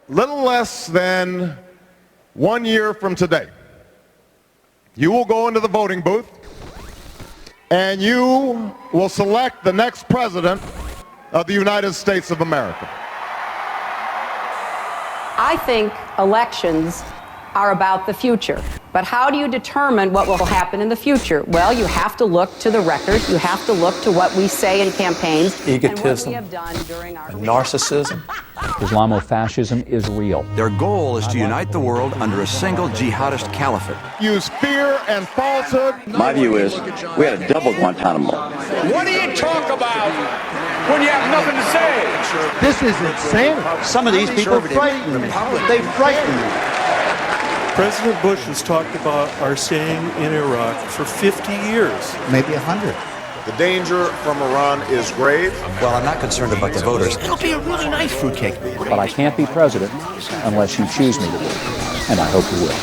little less than 1 year from today, you will go into the voting booth and you will select the next president of the United States of America. I think elections are about the future. But how do you determine what will happen in the future? Well, you have to look to the record. You have to look to what we say in campaigns. Egotism, and what we have done during our narcissism. Islamofascism is real. Their goal is to unite the world under a single jihadist caliphate. Use fear and falsehood. My view is we had a double Guantanamo. What do you talk about when you have nothing to say? This is insane. Some of these people frighten me. They frighten me. President Bush has talked about our staying in Iraq for 50 years. Maybe 100. The danger from Iran is grave. Well, I'm not concerned about the voters. It'll be a really nice fruitcake. But I can't be president unless you choose me to be, and I hope you will.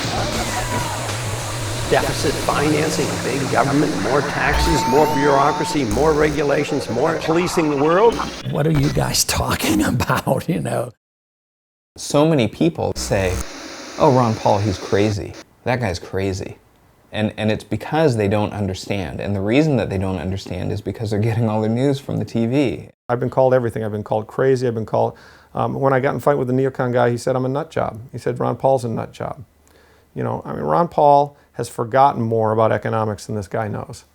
Deficit financing, big government, more taxes, more bureaucracy, more regulations, more policing the world. What are you guys talking about, you know? So many people say, oh, Ron Paul, he's crazy. That guy's crazy. And it's because they don't understand. And the reason that they don't understand is because they're getting all their news from the TV. I've been called everything. I've been called crazy. I've been called, when I got in a fight with the neocon guy, he said I'm a nut job. He said Ron Paul's a nut job. You know, I mean, Ron Paul has forgotten more about economics than this guy knows.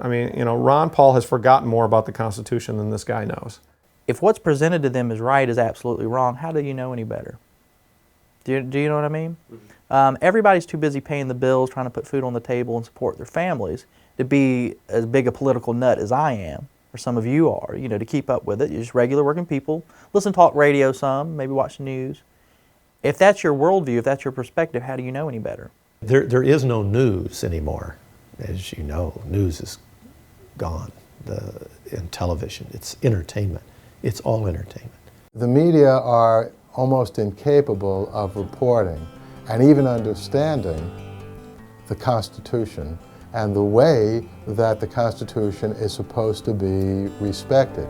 I mean, you know, Ron Paul has forgotten more about the Constitution than this guy knows. If what's presented to them is right is absolutely wrong, how do you know any better? Do you know what I mean? Everybody's too busy paying the bills, trying to put food on the table and support their families to be as big a political nut as I am, or some of you are, you know, to keep up with it. You're just regular working people. Listen to talk radio some, maybe watch the news. If that's your worldview, if that's your perspective, how do you know any better? There is no news anymore. As you know, news is gone in television. It's entertainment. It's all entertainment. The media are almost incapable of reporting and even understanding the Constitution and the way that the Constitution is supposed to be respected.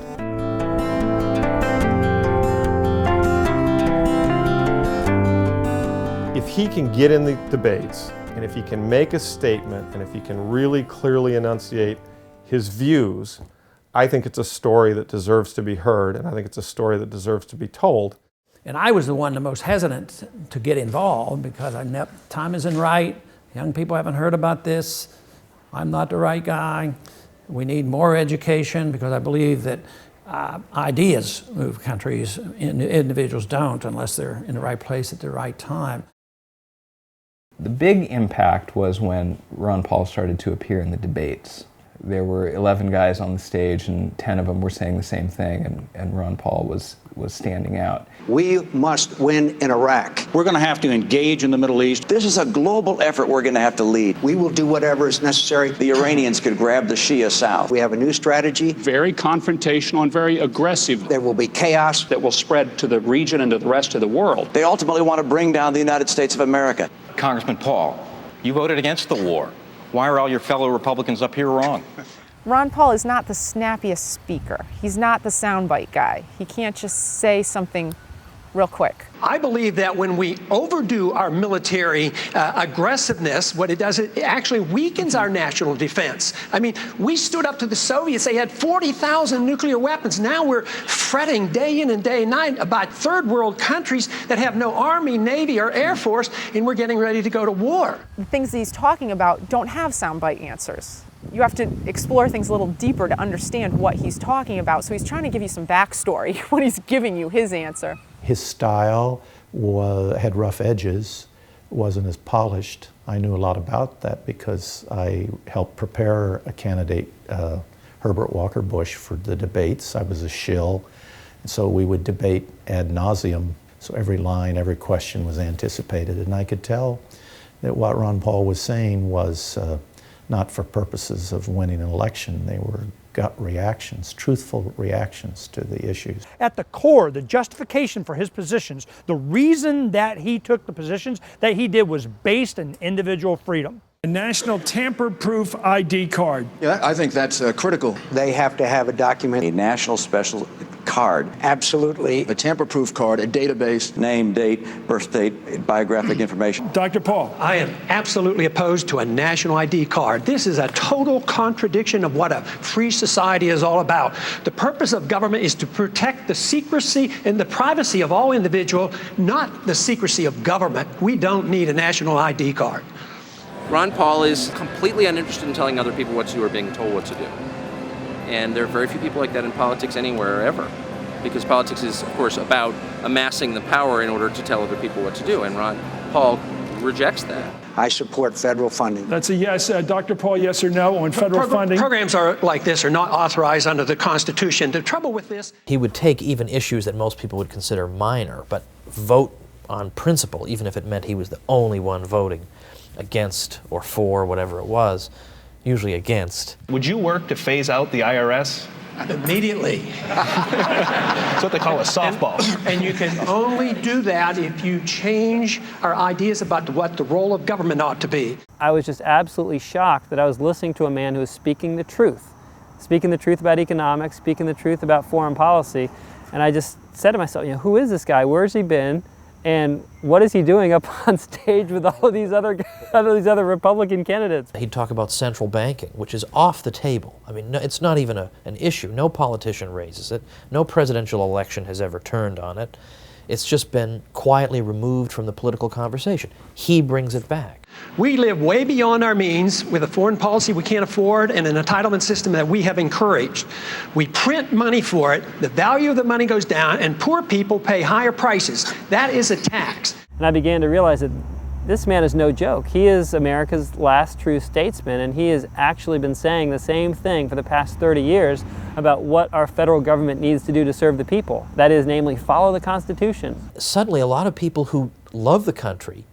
If he can get in the debates, and if he can make a statement, and if he can really clearly enunciate his views, I think it's a story that deserves to be heard, and I think it's a story that deserves to be told. And I was the one the most hesitant to get involved because I know time isn't right. Young people haven't heard about this. I'm not the right guy. We need more education because I believe that ideas move countries, individuals don't unless they're in the right place at the right time. The big impact was when Ron Paul started to appear in the debates. There were 11 guys on the stage and 10 of them were saying the same thing, and Ron Paul was standing out. We must win in Iraq. We're going to have to engage in the Middle East. This is a global effort we're going to have to lead. We will do whatever is necessary. The Iranians could grab the Shia South. We have a new strategy. Very confrontational and very aggressive. There will be chaos that will spread to the region and to the rest of the world. They ultimately want to bring down the United States of America. Congressman Paul, you voted against the war. Why are all your fellow Republicans up here wrong? Ron Paul is not the snappiest speaker. He's not the soundbite guy. He can't just say something real quick. I believe that when we overdo our military aggressiveness, what it does, it actually weakens our national defense. I mean, we stood up to the Soviets. They had 40,000 nuclear weapons. Now we're fretting day in and day night about third world countries that have no army, navy, or air force, and we're getting ready to go to war. The things that he's talking about don't have soundbite answers. You have to explore things a little deeper to understand what he's talking about. So he's trying to give you some backstory when he's giving you his answer. His style had rough edges, wasn't as polished. I knew a lot about that because I helped prepare a candidate, Herbert Walker Bush, for the debates. I was a shill, and so we would debate ad nauseum. So every line, every question was anticipated, and I could tell that what Ron Paul was saying was not for purposes of winning an election. They were gut reactions, truthful reactions to the issues. At the core, the justification for his positions, the reason that he took the positions that he did was based in individual freedom. A national tamper-proof ID card. Yeah, I think that's critical. They have to have a document. A national special card. Absolutely. A tamper-proof card, a database, name, date, birth date, biographic information. Dr. Paul. I am absolutely opposed to a national ID card. This is a total contradiction of what a free society is all about. The purpose of government is to protect the secrecy and the privacy of all individuals, not the secrecy of government. We don't need a national ID card. Ron Paul is completely uninterested in telling other people what to do or being told what to do. And there are very few people like that in politics anywhere ever. Because politics is, of course, about amassing the power in order to tell other people what to do. And Ron Paul rejects that. I support federal funding. That's a yes. Dr. Paul, yes or no on federal funding? Programs like this are not authorized under the Constitution. The trouble with this... He would take even issues that most people would consider minor, but vote on principle, even if it meant he was the only one voting against or for, whatever it was, usually against. Would you work to phase out the IRS? Immediately. That's what they call a softball. And you can only do that if you change our ideas about what the role of government ought to be. I was just absolutely shocked that I was listening to a man who was speaking the truth about economics, speaking the truth about foreign policy, and I just said to myself, who is this guy? Where's he been? And what is he doing up on stage with all of these other Republican candidates? He'd talk about central banking, which is off the table. I mean, it's not even an issue. No politician raises it. No presidential election has ever turned on it. It's just been quietly removed from the political conversation. He brings it back. We live way beyond our means with a foreign policy we can't afford and an entitlement system that we have encouraged. We print money for it, the value of the money goes down, and poor people pay higher prices. That is a tax. And I began to realize that this man is no joke. He is America's last true statesman, and he has actually been saying the same thing for the past 30 years about what our federal government needs to do to serve the people. That is, namely, follow the Constitution. Suddenly, a lot of people who love the country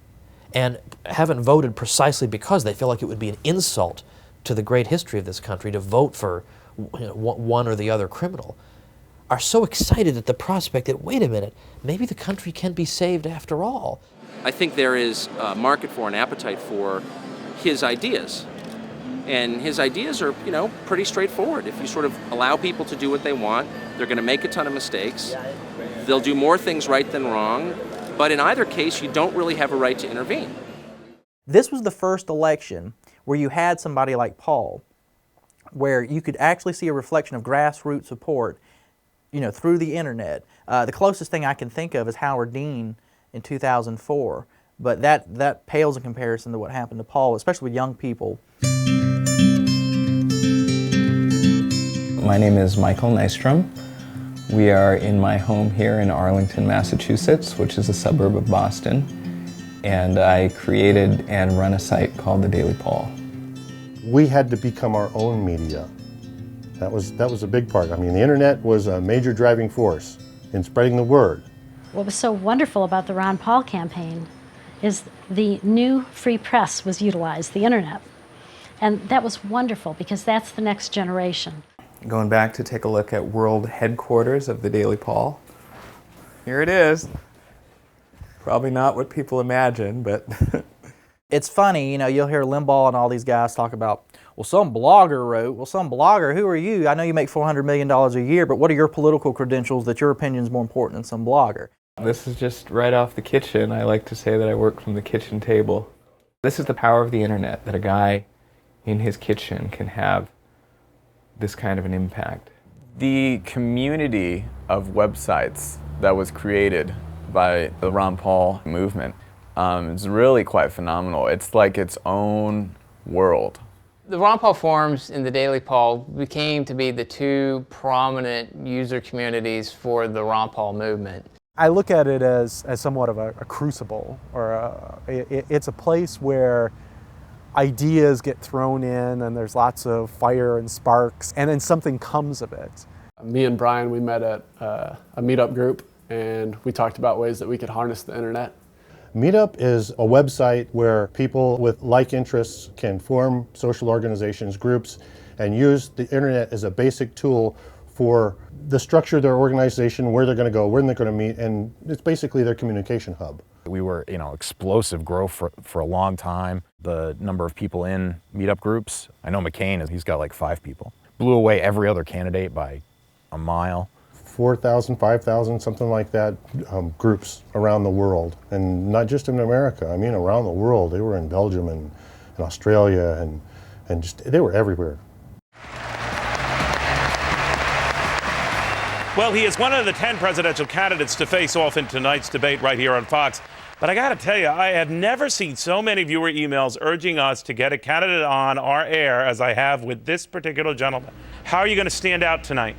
and haven't voted precisely because they feel like it would be an insult to the great history of this country to vote for one or the other criminal, are so excited at the prospect that, wait a minute, maybe the country can be saved after all. I think there is a market for, an appetite for his ideas. And his ideas are, pretty straightforward. If you sort of allow people to do what they want, they're going to make a ton of mistakes. They'll do more things right than wrong. But in either case, you don't really have a right to intervene. This was the first election where you had somebody like Paul, where you could actually see a reflection of grassroots support, through the internet. The closest thing I can think of is Howard Dean in 2004, but that pales in comparison to what happened to Paul, especially with young people. My name is Michael Nystrom. We are in my home here in Arlington, Massachusetts, which is a suburb of Boston, and I created and run a site called The Daily Paul. We had to become our own media. That was a big part. I mean, the internet was a major driving force in spreading the word. What was so wonderful about the Ron Paul campaign is the new free press was utilized, the internet. And that was wonderful because that's the next generation. Going back to take a look at world headquarters of the Daily Paul. Here it is. Probably not what people imagine, but... It's funny, you'll hear Limbaugh and all these guys talk about, well, some blogger wrote. Well, some blogger, who are you? I know you make $400 million a year, but what are your political credentials that your opinion is more important than some blogger? This is just right off the kitchen. I like to say that I work from the kitchen table. This is the power of the internet, that a guy in his kitchen can have this kind of an impact. The community of websites that was created by the Ron Paul movement is really quite phenomenal. It's like its own world. The Ron Paul forums and the Daily Paul became to be the two prominent user communities for the Ron Paul movement. I look at it as somewhat of a crucible, or it's a place where ideas get thrown in and there's lots of fire and sparks, and then something comes of it. Me and Brian, we met at a meetup group, and we talked about ways that we could harness the internet. Meetup is a website where people with like interests can form social organizations, groups, and use the internet as a basic tool for the structure of their organization, where they're going to go, when they're going to meet, and it's basically their communication hub. We were, explosive growth for a long time. The number of people in meetup groups, I know McCain, he's got like 5 people. Blew away every other candidate by a mile. 4,000, 5,000, something like that, groups around the world. And not just in America, I mean around the world. They were in Belgium and Australia and just, they were everywhere. Well, he is one of the 10 presidential candidates to face off in tonight's debate right here on Fox. But I got to tell you, I have never seen so many viewer emails urging us to get a candidate on our air as I have with this particular gentleman. How are you going to stand out tonight?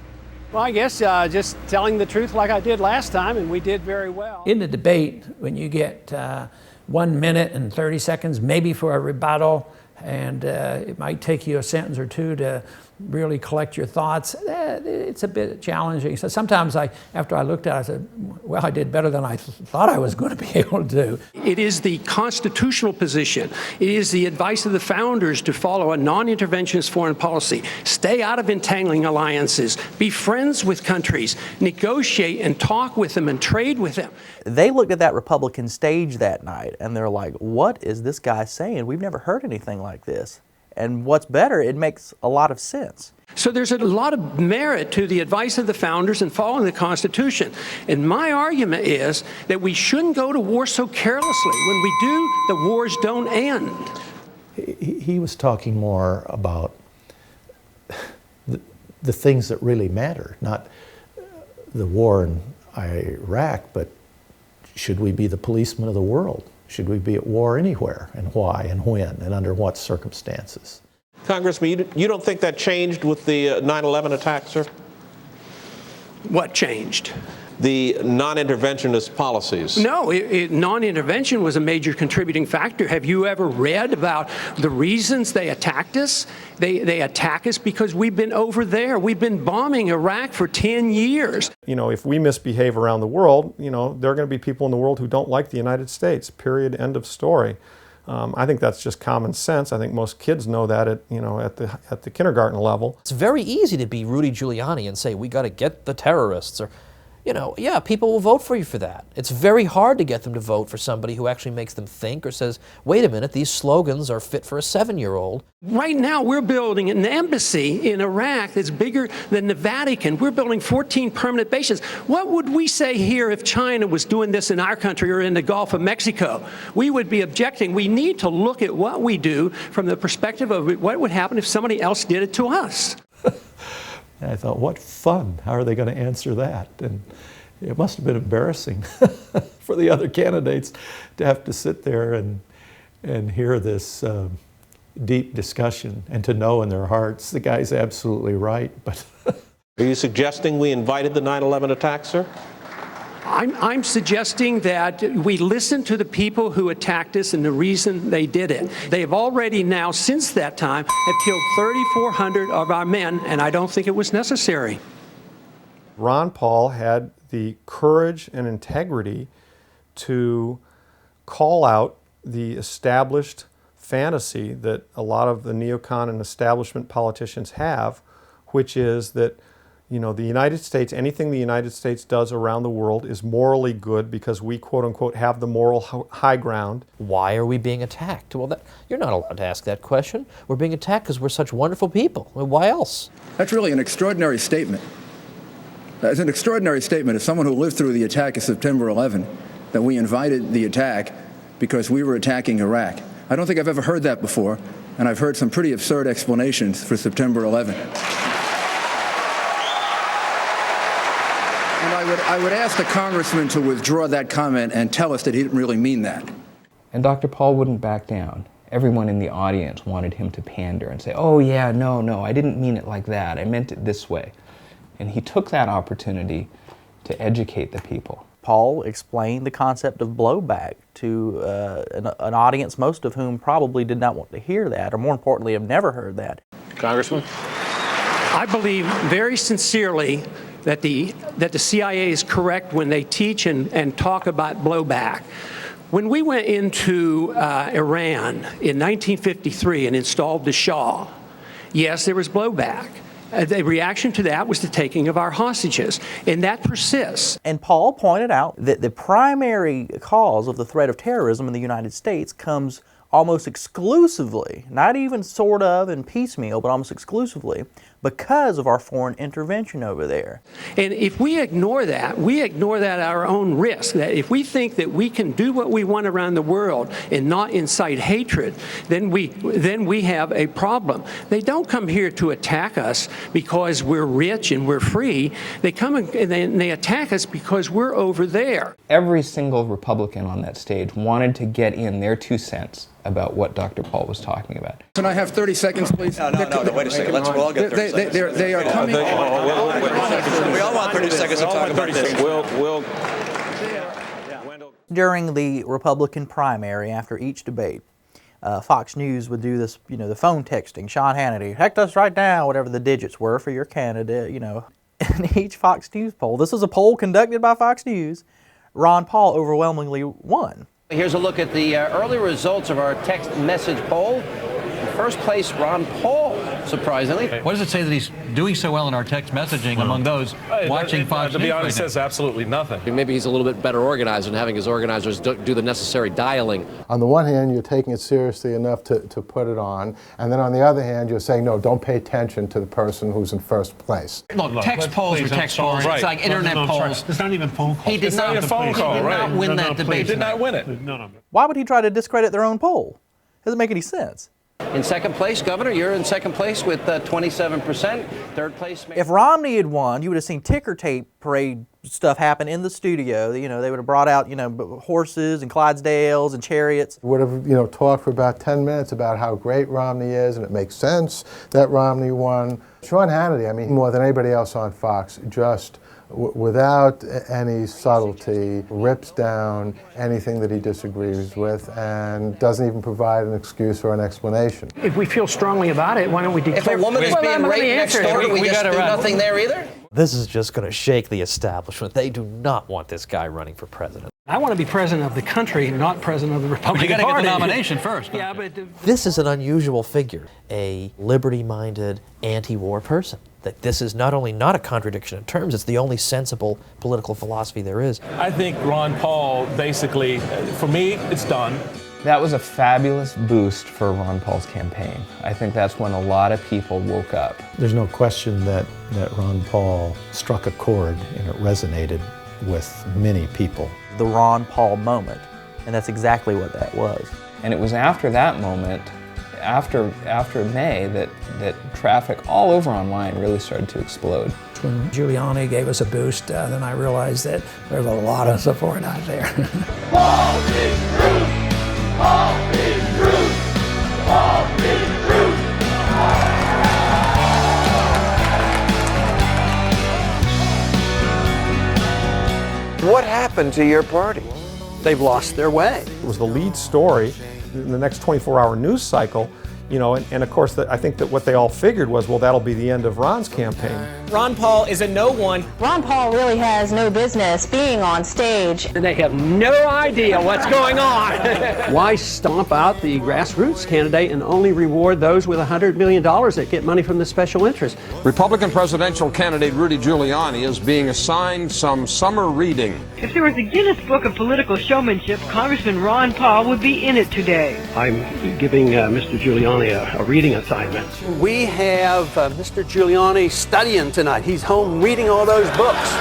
Well, I guess just telling the truth like I did last time, and we did very well. In the debate, when you get 1 minute and 30 seconds, maybe for a rebuttal, and it might take you a sentence or two to really collect your thoughts, it's a bit challenging. So sometimes after I looked at it, I said, well, I did better than I thought I was going to be able to do. It is the constitutional position. It is the advice of the founders to follow a non-interventionist foreign policy. Stay out of entangling alliances. Be friends with countries. Negotiate and talk with them and trade with them. They looked at that Republican stage that night and they're like, what is this guy saying? We've never heard anything like this. And what's better, it makes a lot of sense. So there's a lot of merit to the advice of the founders and following the Constitution. And my argument is that we shouldn't go to war so carelessly. When we do, the wars don't end. He was talking more about the things that really matter, not the war in Iraq, but should we be the policeman of the world? Should we be at war anywhere, and why, and when, and under what circumstances? Congressman, you don't think that changed with the 9/11 attack, sir? What changed? The non-interventionist policies. No, non-intervention was a major contributing factor. Have you ever read about the reasons they attacked us? They attack us because we've been over there. We've been bombing Iraq for 10 years. You know, if we misbehave around the world, you know, there are going to be people in the world who don't like the United States, period, end of story. I think that's just common sense. I think most kids know that at the kindergarten level. It's very easy to be Rudy Giuliani and say, we got to get the terrorists, or, you know, yeah, people will vote for you for that. It's very hard to get them to vote for somebody who actually makes them think or says, wait a minute, these slogans are fit for a 7-year-old. Right now, we're building an embassy in Iraq that's bigger than the Vatican. We're building 14 permanent bases. What would we say here if China was doing this in our country or in the Gulf of Mexico? We would be objecting. We need to look at what we do from the perspective of what would happen if somebody else did it to us. And I thought, what fun. How are they going to answer that? And it must have been embarrassing for the other candidates to have to sit there and hear this deep discussion and to know in their hearts the guy's absolutely right. But are you suggesting we invited the 9/11 attack, sir? I'm suggesting that we listen to the people who attacked us and the reason they did it. They have already now, since that time, have killed 3,400 of our men, and I don't think it was necessary. Ron Paul had the courage and integrity to call out the established fantasy that a lot of the neocon and establishment politicians have, which is that, you know, the United States, anything the United States does around the world is morally good because we, quote unquote, have the moral high ground. Why are we being attacked? Well, you're not allowed to ask that question. We're being attacked because we're such wonderful people. Well, why else? That's really an extraordinary statement. It's an extraordinary statement as someone who lived through the attack of September 11, that we invited the attack because we were attacking Iraq. I don't think I've ever heard that before, and I've heard some pretty absurd explanations for September 11. And I would ask the congressman to withdraw that comment and tell us that he didn't really mean that. And Dr. Paul wouldn't back down. Everyone in the audience wanted him to pander and say, oh yeah, no, I didn't mean it like that. I meant it this way. And he took that opportunity to educate the people. Paul explained the concept of blowback to an audience, most of whom probably did not want to hear that, or more importantly, have never heard that. Congressman? I believe very sincerely that the CIA is correct when they teach and talk about blowback. When we went into Iran in 1953 and installed the Shah, yes, there was blowback. The reaction to that was the taking of our hostages, and that persists. And Paul pointed out that the primary cause of the threat of terrorism in the United States comes almost exclusively, not even sort of and piecemeal, but almost exclusively, because of our foreign intervention over there. And if we ignore that at our own risk. That if we think that we can do what we want around the world and not incite hatred, then we have a problem. They don't come here to attack us because we're rich and we're free. They come and they attack us because we're over there. Every single Republican on that stage wanted to get in their 2 cents about what Dr. Paul was talking about. Can I have 30 seconds, please? No, wait a second. We'll all get 30 seconds. They are coming. We all want 30 seconds to talk about this. During the Republican primary, after each debate, Fox News would do this, the phone texting. Sean Hannity, text us right now, whatever the digits were for your candidate, In each Fox News poll, this was a poll conducted by Fox News, Ron Paul overwhelmingly won. Here's a look at the early results of our text message poll. In first place, Ron Paul, surprisingly. What does it say that he's doing so well in our text messaging among those watching Fox News? To be honest, it says absolutely nothing. Maybe he's a little bit better organized and having his organizers do the necessary dialing. On the one hand, you're taking it seriously enough to put it on, and then on the other hand, you're saying, no, don't pay attention to the person who's in first place. Look, text polls are text polls. It's like internet polls. It's not even phone calls. He did not win that debate. He did not win it. Why would he try to discredit their own poll? Doesn't make any sense. In second place, Governor, you're in second place with 27%. Third place, Mayor. If Romney had won, you would have seen ticker tape parade stuff happen in the studio. They would have brought out, horses and Clydesdales and chariots. Would have, talked for about 10 minutes about how great Romney is, and it makes sense that Romney won. Sean Hannity, more than anybody else on Fox, just without any subtlety, rips down anything that he disagrees with and doesn't even provide an excuse or an explanation. If we feel strongly about it, why don't we declare? If a woman is being raped next door, do we just do nothing there either? This is just going to shake the establishment. They do not want this guy running for president. I want to be president of the country, not president of the Republican Party. You got to get the nomination first. Yeah, but this is an unusual figure, a liberty-minded, anti-war person. That this is not only not a contradiction in terms, it's the only sensible political philosophy there is. I think Ron Paul basically, for me, it's done. That was a fabulous boost for Ron Paul's campaign. I think that's when a lot of people woke up. There's no question that Ron Paul struck a chord and it resonated with many people. The Ron Paul moment, and that's exactly what that was. And it was after that moment, after May, that traffic all over online really started to explode. When Giuliani gave us a boost, then I realized that there's a lot of support out there. Paul is Bruce! Paul is Bruce! Paul is Bruce! What happened to your party? They've lost their way. It was the lead story in the next 24-hour news cycle, and of course I think that what they all figured was, well, that'll be the end of Ron's campaign. Ron Paul is a no one. Ron Paul really has no business being on stage. And they have no idea what's going on. Why stomp out the grassroots candidate and only reward those with $100 million that get money from the special interest? Republican presidential candidate Rudy Giuliani is being assigned some summer reading. If there was a Guinness Book of Political Showmanship, Congressman Ron Paul would be in it today. I'm giving Mr. Giuliani a reading assignment. We have Mr. Giuliani studying tonight. He's home reading all those books.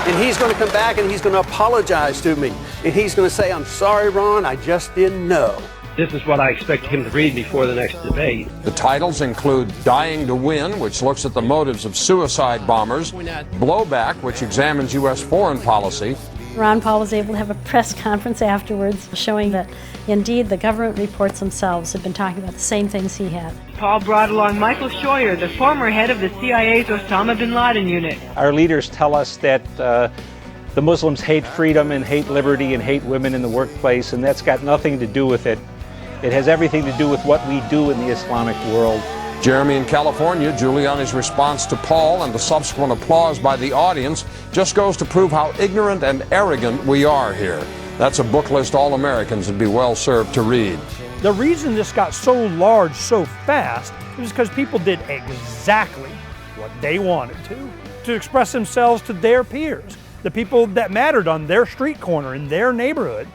And he's going to come back and he's going to apologize to me. And he's going to say, I'm sorry, Ron, I just didn't know. This is what I expect him to read before the next debate. The titles include Dying to Win, which looks at the motives of suicide bombers, Blowback, which examines U.S. foreign policy. Ron Paul was able to have a press conference afterwards showing that indeed the government reports themselves had been talking about the same things he had. Paul brought along Michael Scheuer, the former head of the CIA's Osama bin Laden unit. Our leaders tell us that the Muslims hate freedom and hate liberty and hate women in the workplace, and that's got nothing to do with it. It has everything to do with what we do in the Islamic world. Jeremy in California, Giuliani's response to Paul and the subsequent applause by the audience just goes to prove how ignorant and arrogant we are here. That's a book list all Americans would be well served to read. The reason this got so large so fast is because people did exactly what they wanted to express themselves to their peers, the people that mattered on their street corner in their neighborhood.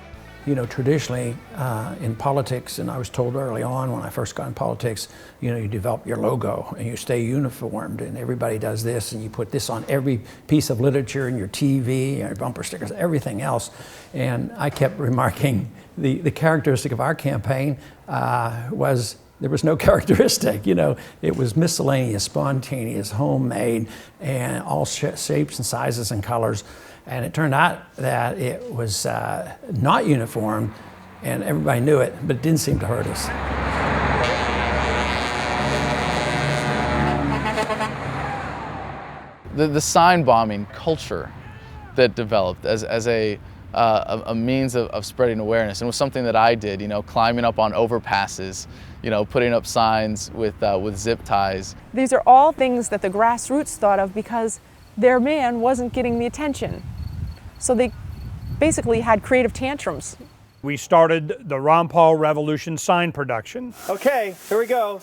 You know, traditionally in politics, and I was told early on when I first got in politics, you know, you develop your logo and you stay uniformed, and everybody does this, and you put this on every piece of literature in your TV, your bumper stickers, everything else. And I kept remarking the characteristic of our campaign was there was no characteristic. You know, it was miscellaneous, spontaneous, homemade, and all shapes and sizes and colors. And it turned out that it was not uniform, and everybody knew it, but it didn't seem to hurt us. The sign bombing culture that developed as a means of spreading awareness, and was something that I did, you know, climbing up on overpasses, you know, putting up signs with zip ties. These are all things that the grassroots thought of because their man wasn't getting the attention. So they basically had creative tantrums. We started the Ron Paul Revolution sign production. Okay, here we go.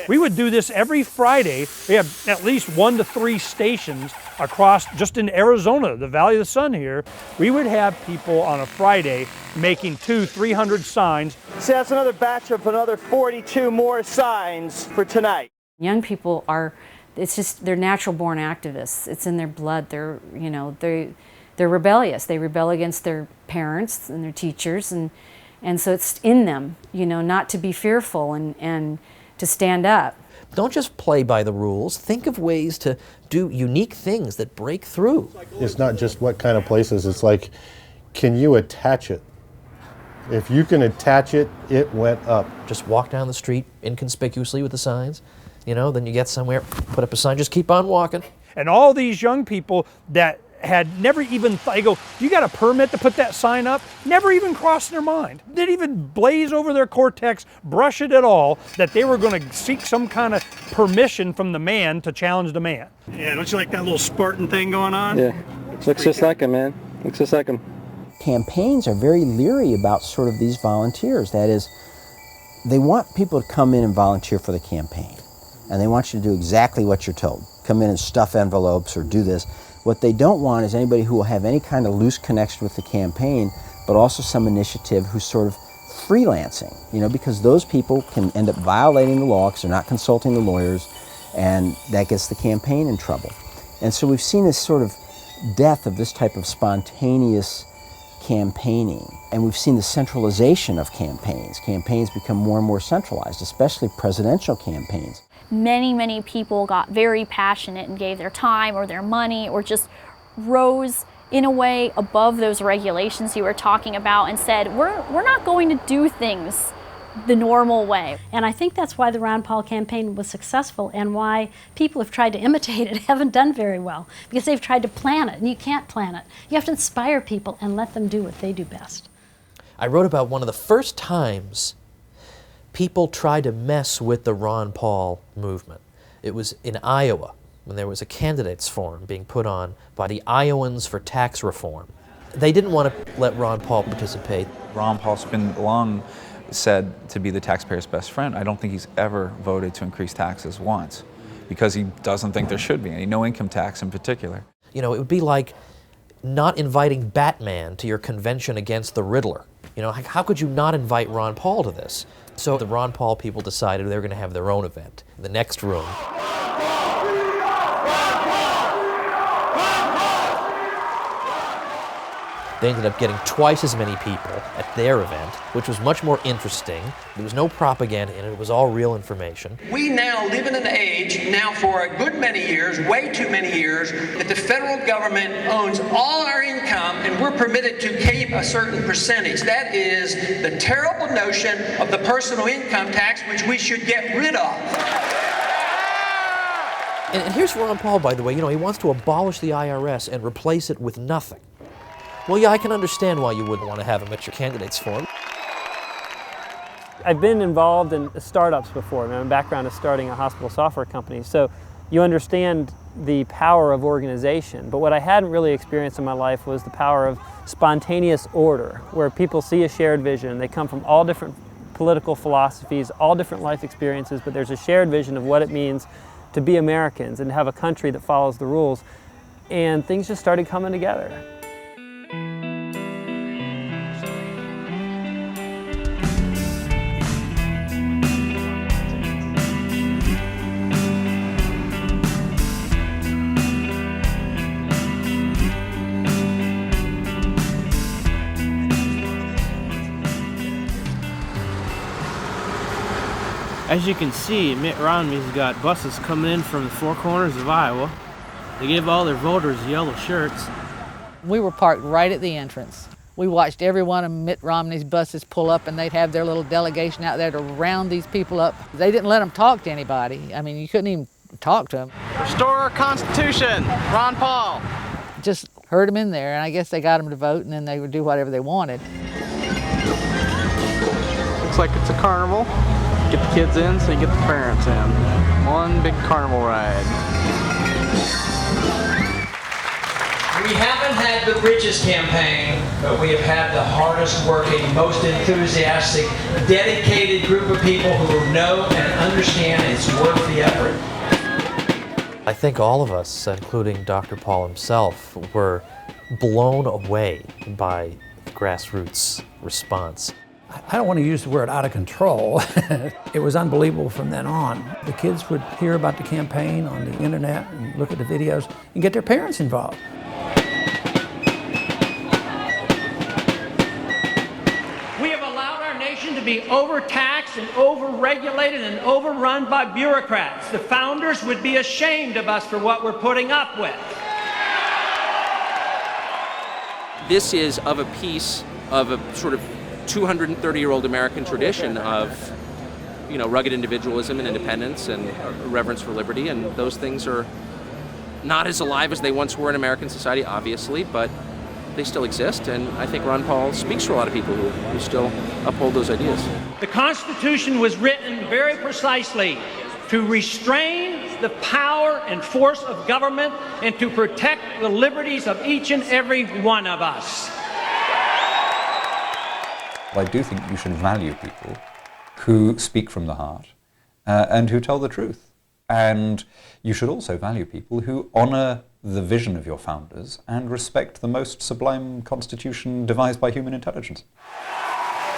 We would do this every Friday. We have at least 1 to 3 stations across, just in Arizona, the Valley of the Sun here. We would have people on a Friday making 200-300 signs. So that's another batch of another 42 more signs for tonight. Young people are, it's just, they're natural born activists. It's in their blood. They're, you know, they're rebellious. They rebel against their parents and their teachers, and so it's in them, you know, not to be fearful and to stand up. Don't just play by the rules. Think of ways to do unique things that break through. It's not just what kind of places, it's like, can you attach it? If you can attach it, it went up. Just walk down the street inconspicuously with the signs, you know, then you get somewhere, put up a sign, just keep on walking. And all these young people that had never even thought, you go, you got a permit to put that sign up? Never even crossed their mind. Didn't even blaze over their cortex, brush it at all, that they were going to seek some kind of permission from the man to challenge the man. Yeah, don't you like that little Spartan thing going on? Yeah, looks just like him, man. Looks just like him. Campaigns are very leery about sort of these volunteers. That is, they want people to come in and volunteer for the campaign. And they want you to do exactly what you're told. Come in and stuff envelopes or do this. What they don't want is anybody who will have any kind of loose connection with the campaign, but also some initiative who's sort of freelancing, you know, because those people can end up violating the law because they're not consulting the lawyers, and that gets the campaign in trouble. And so we've seen this sort of death of this type of spontaneous campaigning, and we've seen the centralization of campaigns. Campaigns become more and more centralized, especially presidential campaigns. Many people got very passionate and gave their time or their money or just rose in a way above those regulations you were talking about and said, we're not going to do things the normal way. And I think that's why the Ron Paul campaign was successful and why people have tried to imitate it haven't done very well, because they've tried to plan it, and you can't plan it. You have to inspire people and let them do what they do best. I wrote about one of the first times people tried to mess with the Ron Paul movement. It was in Iowa, when there was a candidates forum being put on by the Iowans for Tax Reform. They didn't want to let Ron Paul participate. Ron Paul's been long said to be the taxpayer's best friend. I don't think he's ever voted to increase taxes once, because he doesn't think there should be any, no income tax in particular. You know, it would be like not inviting Batman to your convention against the Riddler. You know, how could you not invite Ron Paul to this? So the Ron Paul people decided they were going to have their own event in the next room. They ended up getting twice as many people at their event, which was much more interesting. There was no propaganda in it. It was all real information. We now live in an age, now for a good many years, way too many years, that the federal government owns all our income and we're permitted to keep a certain percentage. That is the terrible notion of the personal income tax, which we should get rid of. And here's Ron Paul, by the way. You know, he wants to abolish the IRS and replace it with nothing. Well, yeah, I can understand why you wouldn't want to have him at your candidates forum. I've been involved in startups before. My background is starting a hospital software company, so you understand the power of organization. But what I hadn't really experienced in my life was the power of spontaneous order, where people see a shared vision. They come from all different political philosophies, all different life experiences, but there's a shared vision of what it means to be Americans and have a country that follows the rules. And things just started coming together. As you can see, Mitt Romney's got buses coming in from the four corners of Iowa. They give all their voters yellow shirts. We were parked right at the entrance. We watched every one of Mitt Romney's buses pull up, and they'd have their little delegation out there to round these people up. They didn't let them talk to anybody. I mean, you couldn't even talk to them. Restore our Constitution, Ron Paul. Just herd them in there, and I guess they got them to vote, and then they would do whatever they wanted. Looks like it's a carnival. Get the kids in so you get the parents in. One big carnival ride. We haven't had the richest campaign, but we have had the hardest working, most enthusiastic, dedicated group of people who know and understand it's worth the effort. I think all of us, including Dr. Paul himself, were blown away by the grassroots response. I don't want to use the word out of control. It was unbelievable from then on. The kids would hear about the campaign on the internet and look at the videos and get their parents involved. We have allowed our nation to be overtaxed and overregulated and overrun by bureaucrats. The founders would be ashamed of us for what we're putting up with. This is of a piece of a sort of 230-year-old American tradition of, rugged individualism and independence and reverence for liberty, and those things are not as alive as they once were in American society, obviously, but they still exist, and I think Ron Paul speaks for a lot of people who still uphold those ideas. The Constitution was written very precisely to restrain the power and force of government and to protect the liberties of each and every one of us. I do think you should value people who speak from the heart and who tell the truth. And you should also value people who honor the vision of your founders and respect the most sublime constitution devised by human intelligence.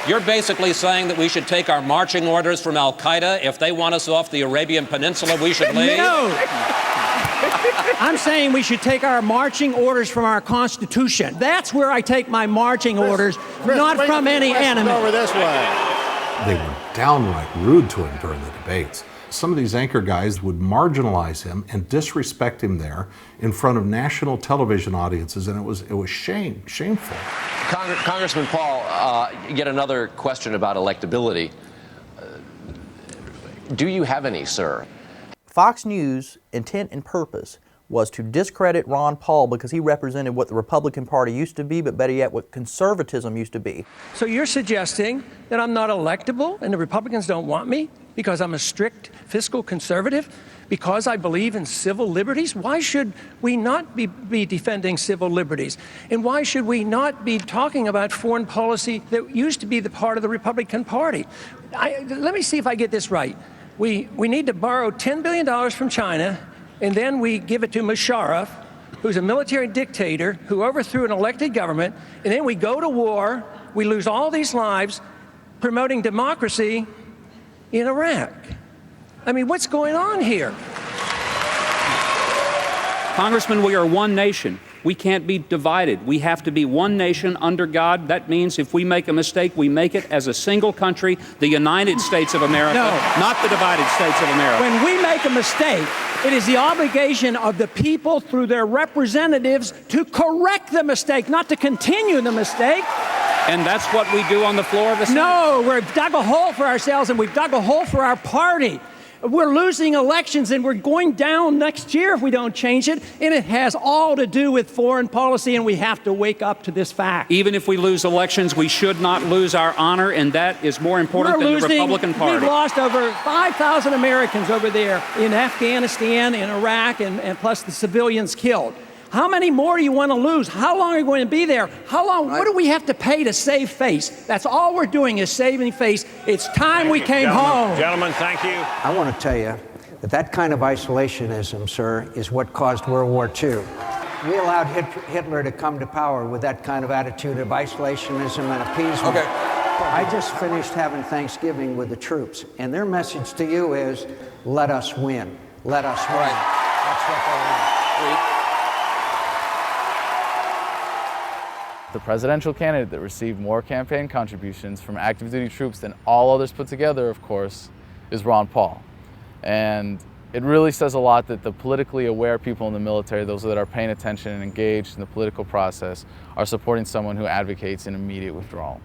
You're basically saying that we should take our marching orders from Al-Qaeda. If they want us off the Arabian Peninsula, we should leave? No! I'm saying we should take our marching orders from our Constitution. That's where I take my marching orders, not from any enemy. Over this way. They were downright rude to him during the debates. Some of these anchor guys would marginalize him and disrespect him there in front of national television audiences, and it was shameful. Congressman Paul, yet another question about electability. Do you have any, sir? Fox News' intent and purpose was to discredit Ron Paul because he represented what the Republican Party used to be, but better yet, what conservatism used to be. So you're suggesting that I'm not electable and the Republicans don't want me because I'm a strict fiscal conservative, because I believe in civil liberties? Why should we not be defending civil liberties? And why should we not be talking about foreign policy that used to be the part of the Republican Party? Let me see if I get this right. We need to borrow $10 billion from China, and then we give it to Musharraf, who's a military dictator who overthrew an elected government, and then we go to war, we lose all these lives promoting democracy in Iraq. I mean, what's going on here? Congressman, we are one nation. We can't be divided. We have to be one nation under God. That means if we make a mistake, we make it as a single country, the United States of America, not the divided States of America. When we make a mistake, it is the obligation of the people through their representatives to correct the mistake, not to continue the mistake. And that's what we do on the floor of the Senate? No, we've dug a hole for ourselves and we've dug a hole for our party. We're losing elections and we're going down next year if we don't change it. And it has all to do with foreign policy, and we have to wake up to this fact. Even if we lose elections, we should not lose our honor, and that is more important than the Republican Party. We've lost over 5,000 Americans over there in Afghanistan, in Iraq, and plus the civilians killed. How many more do you want to lose? How long are you going to be there? How long? What do we have to pay to save face? That's all we're doing is saving face. It's time we came home. Gentlemen, thank you. I want to tell you that kind of isolationism, sir, is what caused World War II. We allowed Hitler to come to power with that kind of attitude of isolationism and appeasement. Okay. I just finished having Thanksgiving with the troops, and their message to you is, let us win. Let us win. That's what they want. The presidential candidate that received more campaign contributions from active duty troops than all others put together, of course, is Ron Paul. And it really says a lot that the politically aware people in the military, those that are paying attention and engaged in the political process, are supporting someone who advocates an immediate withdrawal.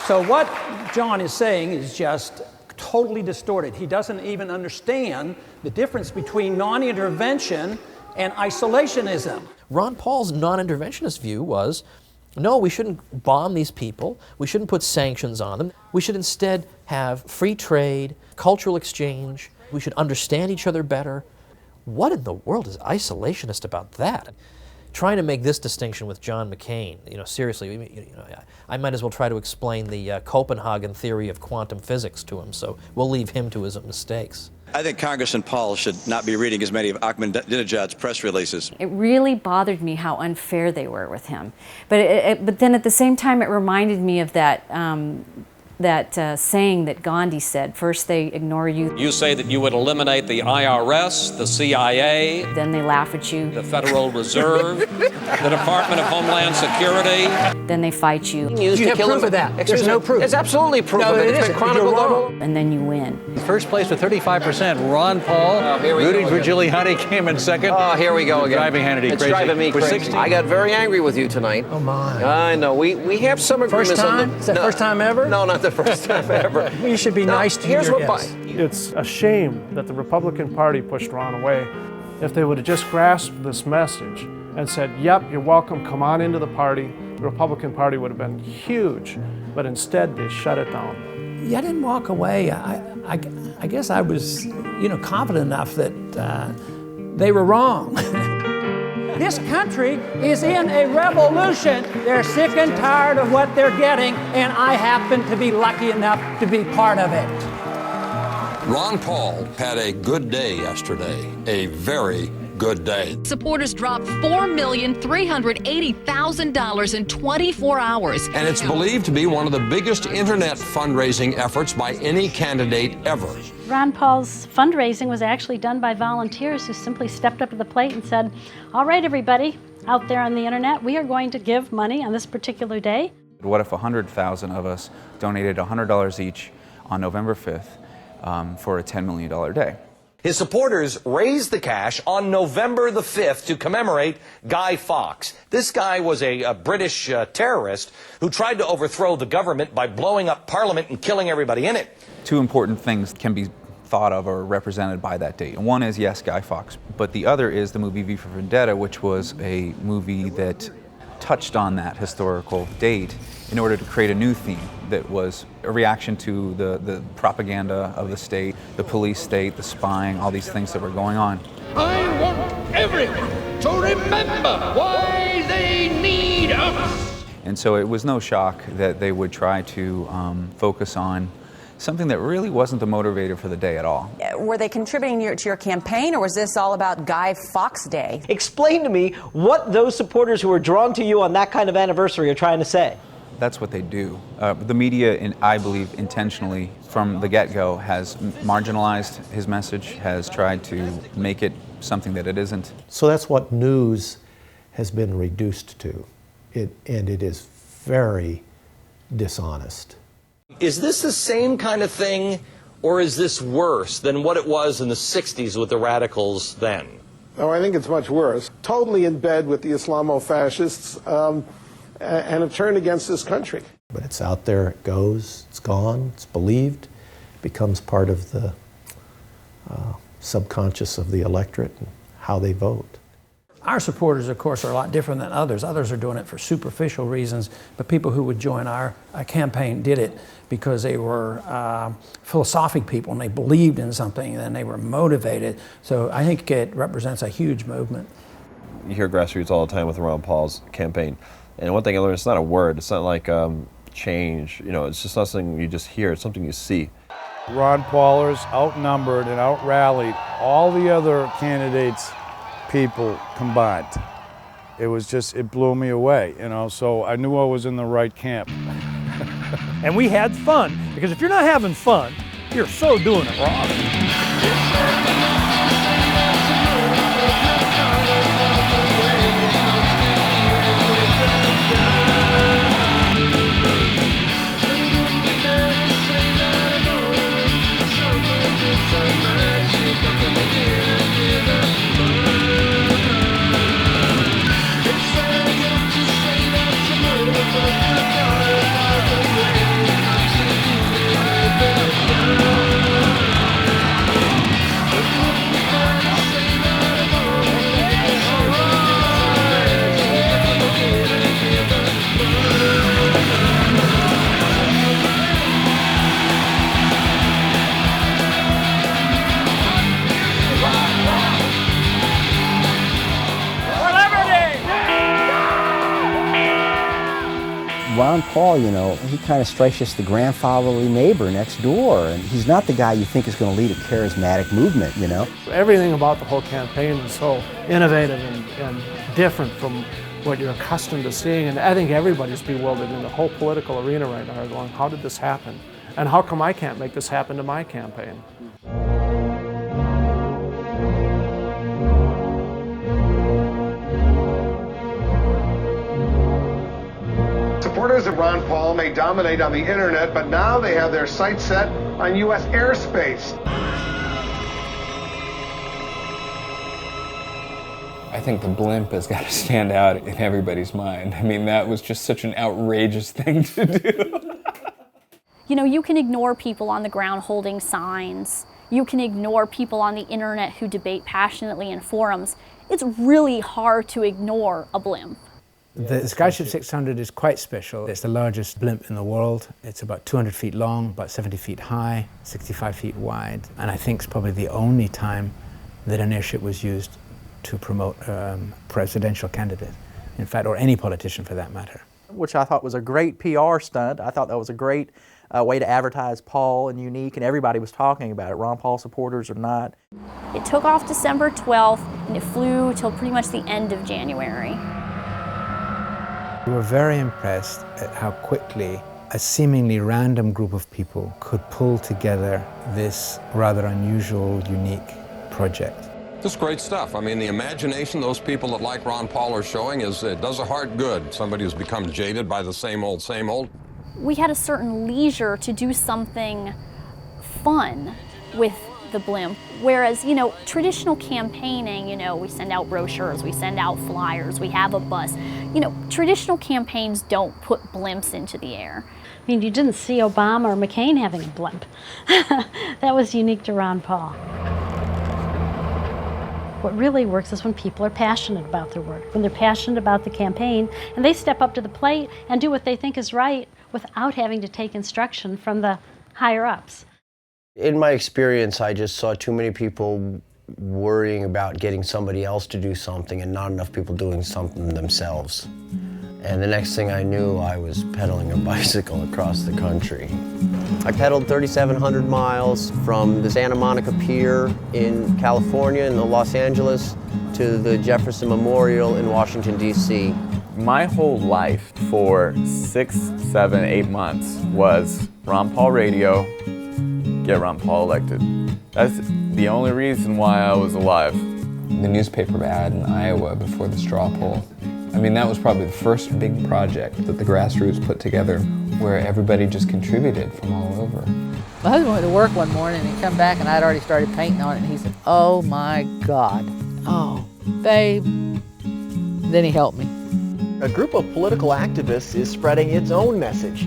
So what John is saying is just totally distorted. He doesn't even understand the difference between non-intervention and isolationism. Ron Paul's non-interventionist view was, no, we shouldn't bomb these people. We shouldn't put sanctions on them. We should instead have free trade, cultural exchange. We should understand each other better. What in the world is isolationist about that? Trying to make this distinction with John McCain, seriously, I might as well try to explain the Copenhagen theory of quantum physics to him, so we'll leave him to his mistakes. I think Congressman Paul should not be reading as many of Ahmadinejad's press releases. It really bothered me how unfair they were with him. But then at the same time, it reminded me of that saying that Gandhi said, first they ignore you. You say that you would eliminate the IRS, the CIA, then they laugh at you. The Federal Reserve, the Department of Homeland Security. Then they fight you. Do you have proof of that? There's no proof. There's absolutely proof of it. It's been chronicled. And then you win. First place with 35%, Ron Paul. Rooting for Giuliani came in second. Oh, here we go again. Driving Hannity it's crazy. Driving me crazy. 60. I got very angry with you tonight. Oh, my. I know. We have some agreements. First time? On Is that first time ever? No, not the first time ever. You should be nice to your guests. It's a shame that the Republican Party pushed Ron away. If they would have just grasped this message and said, yep, you're welcome, come on into the party, the Republican Party would have been huge. But instead, they shut it down. Yeah, I didn't walk away. I guess I was, confident enough that they were wrong. This country is in a revolution. They're sick and tired of what they're getting, and I happen to be lucky enough to be part of it. Ron Paul had a good day yesterday, a very good day. Supporters dropped $4,380,000 in 24 hours. And it's believed to be one of the biggest internet fundraising efforts by any candidate ever. Ron Paul's fundraising was actually done by volunteers who simply stepped up to the plate and said, all right, everybody out there on the internet, we are going to give money on this particular day. What if 100,000 of us donated $100 each on November 5th for a $10 million day? His supporters raised the cash on November the 5th to commemorate Guy Fawkes. This guy was a British terrorist who tried to overthrow the government by blowing up Parliament and killing everybody in it. Two important things can be thought of or represented by that date. And one is, yes, Guy Fawkes, but the other is the movie V for Vendetta, which was a movie that touched on that historical date in order to create a new theme that was a reaction to the propaganda of the state, the police state, the spying, all these things that were going on. I want everyone to remember why they need us. And so it was no shock that they would try to focus on something that really wasn't the motivator for the day at all. Were they contributing to your campaign, or was this all about Guy Fawkes Day? Explain to me what those supporters who are drawn to you on that kind of anniversary are trying to say. That's what they do. The media, I believe, intentionally, from the get-go, has marginalized his message, has tried to make it something that it isn't. So that's what news has been reduced to, and it is very dishonest. Is this the same kind of thing, or is this worse than what it was in the 60s with the radicals then? Oh, I think it's much worse. Totally in bed with the Islamo-fascists and have turned against this country. But it's out there, it goes, it's gone, it's believed, becomes part of the subconscious of the electorate and how they vote. Our supporters, of course, are a lot different than others. Others are doing it for superficial reasons, but people who would join our campaign did it because they were philosophic people and they believed in something and they were motivated. So I think it represents a huge movement. You hear grassroots all the time with Ron Paul's campaign. And one thing I learned, it's not a word, it's not like change, it's just not something you just hear, it's something you see. Ron Paulers outnumbered and out-rallied all the other candidates' people combined. It was just, it blew me away, so I knew I was in the right camp. And we had fun, because if you're not having fun, you're so doing it wrong. Ron Paul, you know, he kind of strikes us the grandfatherly neighbor next door, and he's not the guy you think is going to lead a charismatic movement, you know. Everything about the whole campaign was so innovative and different from what you're accustomed to seeing, and I think everybody's bewildered in the whole political arena right now, going, how did this happen? And how come I can't make this happen to my campaign? Supporters of Ron Paul may dominate on the internet, but now they have their sights set on U.S. airspace. I think the blimp has got to stand out in everybody's mind. I mean, that was just such an outrageous thing to do. You know, you can ignore people on the ground holding signs. You can ignore people on the internet who debate passionately in forums. It's really hard to ignore a blimp. The Skyship 600 is quite special. It's the largest blimp in the world. It's about 200 feet long, about 70 feet high, 65 feet wide, and I think it's probably the only time that an airship was used to promote a presidential candidate, in fact, or any politician for that matter. Which I thought was a great PR stunt. I thought that was a great way to advertise Paul and Unique, and everybody was talking about it, Ron Paul supporters or not. It took off December 12th, and it flew till pretty much the end of January. We were very impressed at how quickly a seemingly random group of people could pull together this rather unusual, unique project. Just great stuff. I mean, the imagination those people that like Ron Paul are showing it does a heart good. Somebody who's become jaded by the same old, same old. We had a certain leisure to do something fun with the blimp, whereas, you know, traditional campaigning, you know, we send out brochures, we send out flyers, we have a bus. You know, traditional campaigns don't put blimps into the air. I mean, you didn't see Obama or McCain having a blimp. That was unique to Ron Paul. What really works is when people are passionate about their work, when they're passionate about the campaign, and they step up to the plate and do what they think is right without having to take instruction from the higher-ups. In my experience, I just saw too many people worrying about getting somebody else to do something and not enough people doing something themselves. And the next thing I knew, I was pedaling a bicycle across the country. I pedaled 3,700 miles from the Santa Monica Pier in California in Los Angeles to the Jefferson Memorial in Washington, D.C. My whole life for 6, 7, 8 months was Ron Paul radio, get Ron Paul elected. That's the only reason why I was alive. The newspaper ad in Iowa before the straw poll. I mean, that was probably the first big project that the grassroots put together where everybody just contributed from all over. My husband went to work one morning and he come back and I'd already started painting on it and he said, "Oh my God, oh, babe." Then he helped me. A group of political activists is spreading its own message,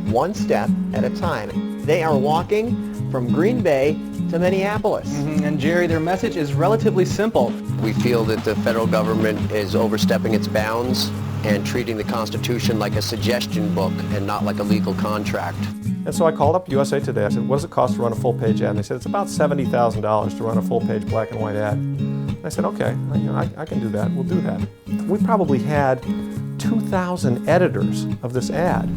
one step at a time. They are walking from Green Bay to Minneapolis. And Jerry, their message is relatively simple. We feel that the federal government is overstepping its bounds and treating the Constitution like a suggestion book and not like a legal contract. And so I called up USA Today. I said, what does it cost to run a full-page ad? And they said, it's about $70,000 to run a full-page black and white ad. And I said, okay, I can do that. We'll do that. We probably had 2,000 editors of this ad.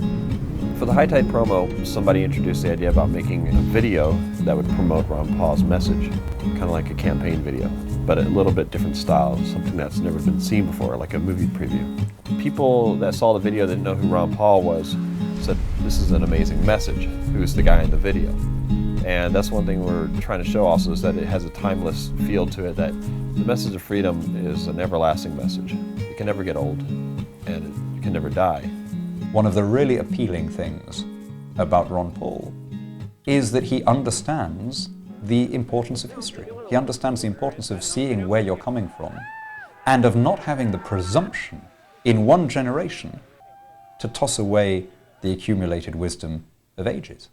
For the High Tide promo, somebody introduced the idea about making a video that would promote Ron Paul's message, kind of like a campaign video, but a little bit different style, something that's never been seen before, like a movie preview. People that saw the video that didn't know who Ron Paul was said, this is an amazing message. Who's the guy in the video? And that's one thing we're trying to show also, is that it has a timeless feel to it, that the message of freedom is an everlasting message. It can never get old, and it can never die. One of the really appealing things about Ron Paul is that he understands the importance of history. He understands the importance of seeing where you're coming from and of not having the presumption in one generation to toss away the accumulated wisdom of ages.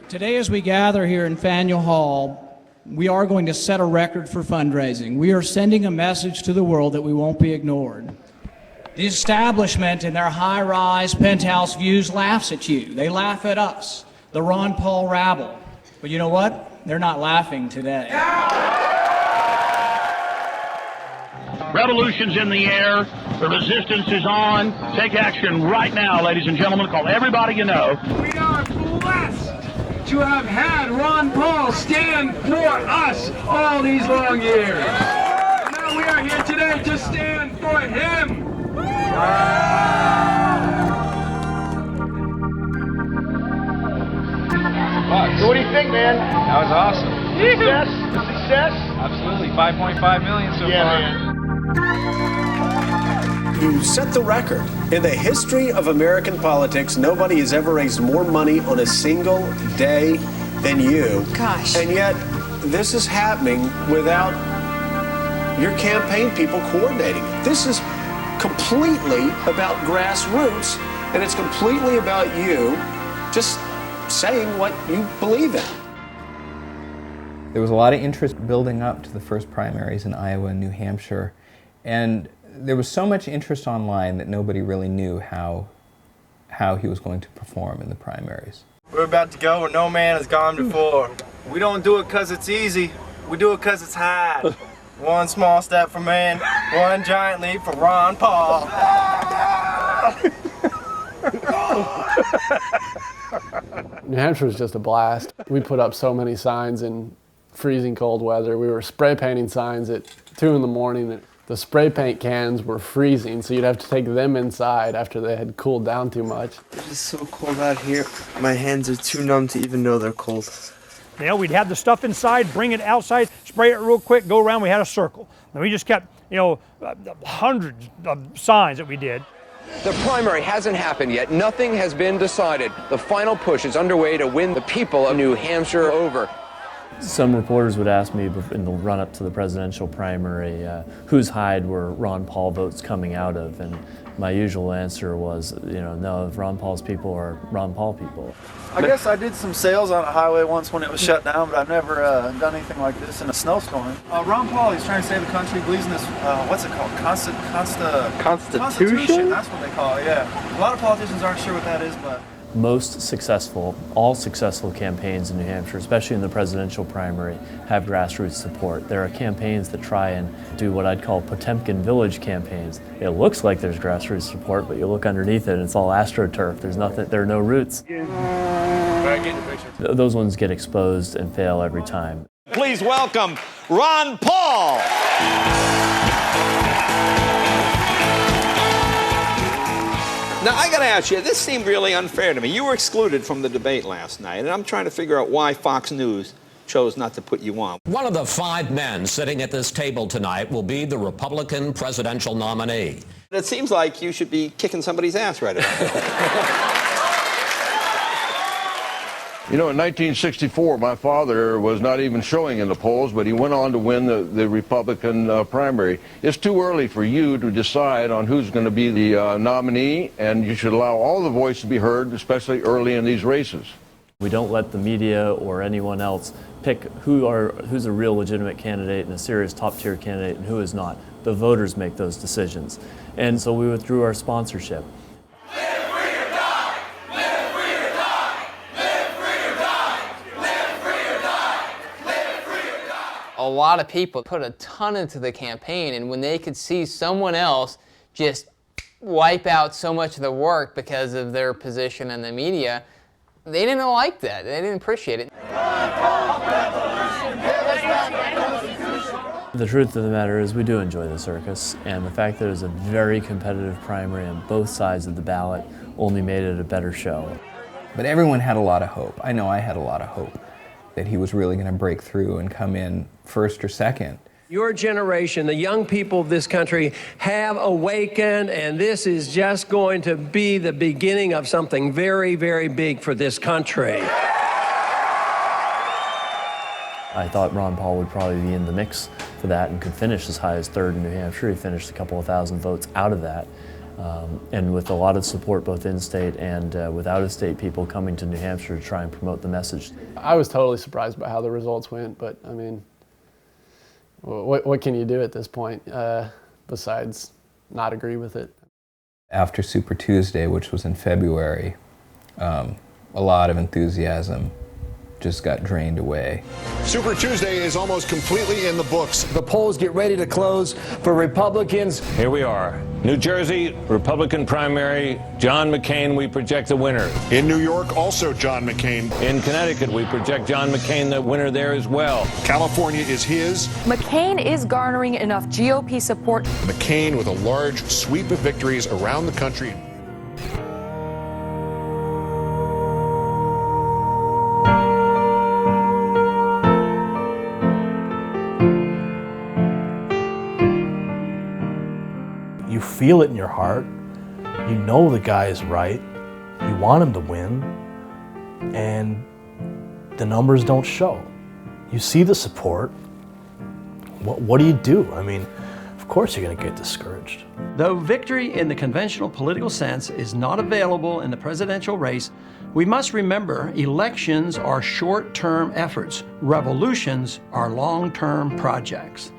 Today, as we gather here in Faneuil Hall, we are going to set a record for fundraising. We are sending a message to the world that we won't be ignored. The establishment in their high-rise penthouse views laughs at you. They laugh at us, the Ron Paul rabble. But you know what? They're not laughing today. Revolution's in the air. The resistance is on. Take action right now, ladies and gentlemen. Call everybody you know. We are blessed to have had Ron Paul stand for us all these long years. Now we are here today to stand for him. So what do you think, man? That was awesome. Success? Success? Absolutely. 5.5 million so far. Man. You set the record. In the history of American politics, nobody has ever raised more money on a single day than you. Gosh. And yet, this is happening without your campaign people coordinating. This is completely about grassroots, and it's completely about you just saying what you believe in. There was a lot of interest building up to the first primaries in Iowa and New Hampshire, and there was so much interest online that nobody really knew how he was going to perform in the primaries. We're about to go where no man has gone before. We don't do it because it's easy. We do it because it's hard. One small step for man, one giant leap for Ron Paul. New Hampshire was just a blast. We put up so many signs in freezing cold weather. We were spray painting signs at 2 in the morning. The spray paint cans were freezing, so you'd have to take them inside after they had cooled down too much. It's so cold out here. My hands are too numb to even know they're cold. You know, we'd have the stuff inside, bring it outside, spray it real quick, go around. We had a circle. And we just kept, hundreds of signs that we did. The primary hasn't happened yet. Nothing has been decided. The final push is underway to win the people of New Hampshire over. Some reporters would ask me in the run-up to the presidential primary, whose hide were Ron Paul votes coming out of? And my usual answer was, no, Ron Paul's people are Ron Paul people. I guess I did some sales on a highway once when it was shut down, but I've never done anything like this in a snowstorm. Ron Paul, he's trying to save the country, believes in this, what's it called? Constitution? That's what they call it, yeah. A lot of politicians aren't sure what that is, but... Most successful, all successful campaigns in New Hampshire, especially in the presidential primary, have grassroots support. There are campaigns that try and do what I'd call Potemkin Village campaigns. It looks like there's grassroots support, but you look underneath it and it's all AstroTurf. There are no roots. Those ones get exposed and fail every time. Please welcome Ron Paul. Now, I got to ask you, this seemed really unfair to me. You were excluded from the debate last night, and I'm trying to figure out why Fox News chose not to put you on. One of the 5 men sitting at this table tonight will be the Republican presidential nominee. It seems like you should be kicking somebody's ass right now. You know, in 1964, my father was not even showing in the polls, but he went on to win the Republican primary. It's too early for you to decide on who's going to be the nominee, and you should allow all the voice to be heard, especially early in these races. We don't let the media or anyone else pick who's a real legitimate candidate and a serious top-tier candidate and who is not. The voters make those decisions. And so we withdrew our sponsorship. A lot of people put a ton into the campaign, and when they could see someone else just wipe out so much of the work because of their position in the media, they didn't like that. They didn't appreciate it. The truth of the matter is we do enjoy the circus, and the fact that it was a very competitive primary on both sides of the ballot only made it a better show. But everyone had a lot of hope. I know I had a lot of hope that he was really going to break through and come in first or second. Your generation, the young people of this country, have awakened, and this is just going to be the beginning of something very, very big for this country. I thought Ron Paul would probably be in the mix for that and could finish as high as 3rd in New Hampshire. He finished a couple of thousand votes out of that. And with a lot of support both in-state and with out-of-state people coming to New Hampshire to try and promote the message. I was totally surprised by how the results went, but I mean, what can you do at this point besides not agree with it? After Super Tuesday, which was in February, a lot of enthusiasm just got drained away. Super Tuesday is almost completely in the books. The polls get ready to close for Republicans. Here we are. New Jersey, Republican primary, John McCain, we project the winner. In New York, also John McCain. In Connecticut, we project John McCain the winner there as well. California is his. McCain is garnering enough GOP support. McCain with a large sweep of victories around the country. You feel it in your heart. You know the guy is right. You want him to win. And the numbers don't show. You see the support. What do? I mean, of course you're going to get discouraged. Though victory in the conventional political sense is not available in the presidential race, we must remember elections are short-term efforts. Revolutions are long-term projects.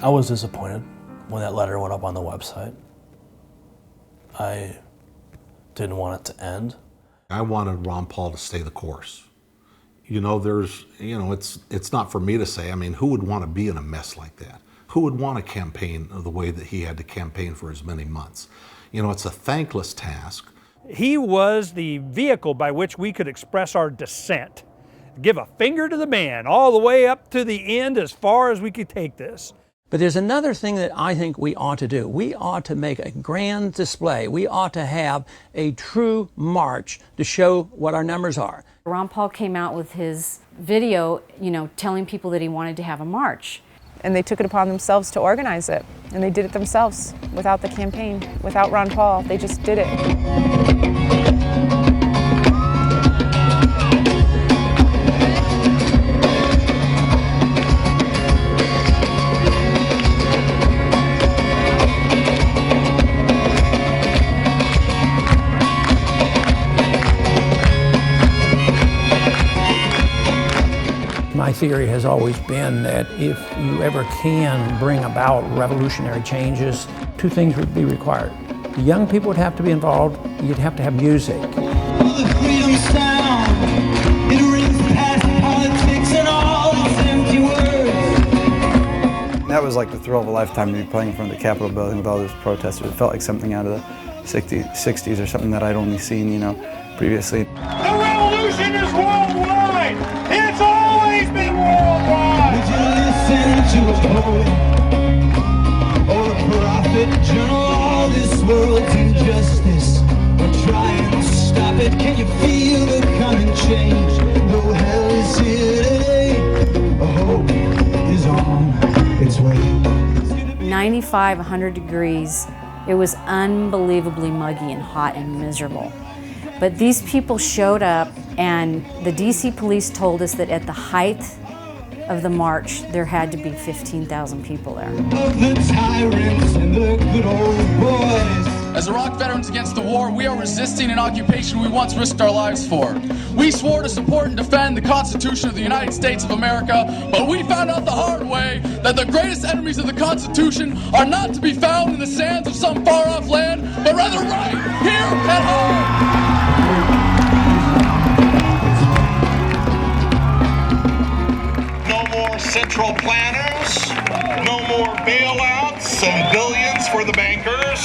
I was disappointed when that letter went up on the website. I didn't want it to end. I wanted Ron Paul to stay the course. You know, it's not for me to say. I mean, who would want to be in a mess like that? Who would want to campaign the way that he had to campaign for as many months? You know, it's a thankless task. He was the vehicle by which we could express our dissent. Give a finger to the man all the way up to the end as far as we could take this. But there's another thing that I think we ought to do. We ought to make a grand display. We ought to have a true march to show what our numbers are. Ron Paul came out with his video, telling people that he wanted to have a march. And they took it upon themselves to organize it. And they did it themselves, without the campaign, without Ron Paul. They just did it. My theory has always been that if you ever can bring about revolutionary changes, two things would be required. The young people would have to be involved, you'd have to have music. That was like the thrill of a lifetime to be playing in front of the Capitol building with all those protesters. It felt like something out of the 60s or something that I'd only seen, previously. The revolution is worldwide! It's always been worldwide! Would you listen to a poet or a prophet? Journal all this world's injustice or try and stop it. Can you feel the coming change? No hell is here today. Hope is on its way. 95, 100 degrees. It was unbelievably muggy and hot and miserable. But these people showed up, and the DC police told us that at the height of the march, there had to be 15,000 people there. The tyrants and the good old boys. As Iraq Veterans Against the War, we are resisting an occupation we once risked our lives for. We swore to support and defend the Constitution of the United States of America, but we found out the hard way that the greatest enemies of the Constitution are not to be found in the sands of some far-off land, but rather right here at home. Central planners, no more bailouts and billions for the bankers.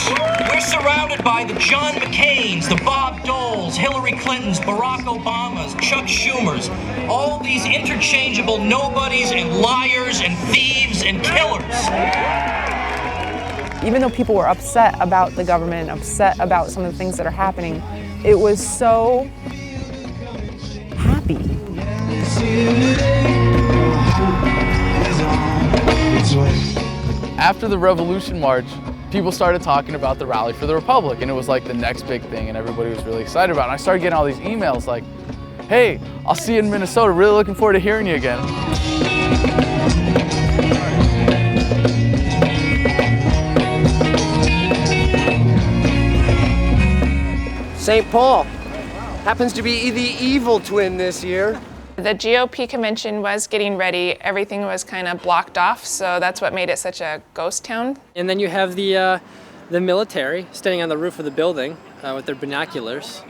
We're surrounded by the John McCains, the Bob Doles, Hillary Clintons, Barack Obamas, Chuck Schumers, all these interchangeable nobodies and liars and thieves and killers. Even though people were upset about the government, upset about some of the things that are happening, it was so happy. After the Revolution March, people started talking about the Rally for the Republic, and it was like the next big thing, and everybody was really excited about it. And I started getting all these emails like, hey, I'll see you in Minnesota, really looking forward to hearing you again. St. Paul happens to be the evil twin this year. The GOP convention was getting ready. Everything was kind of blocked off, so that's what made it such a ghost town. And then you have the military standing on the roof of the building with their binoculars.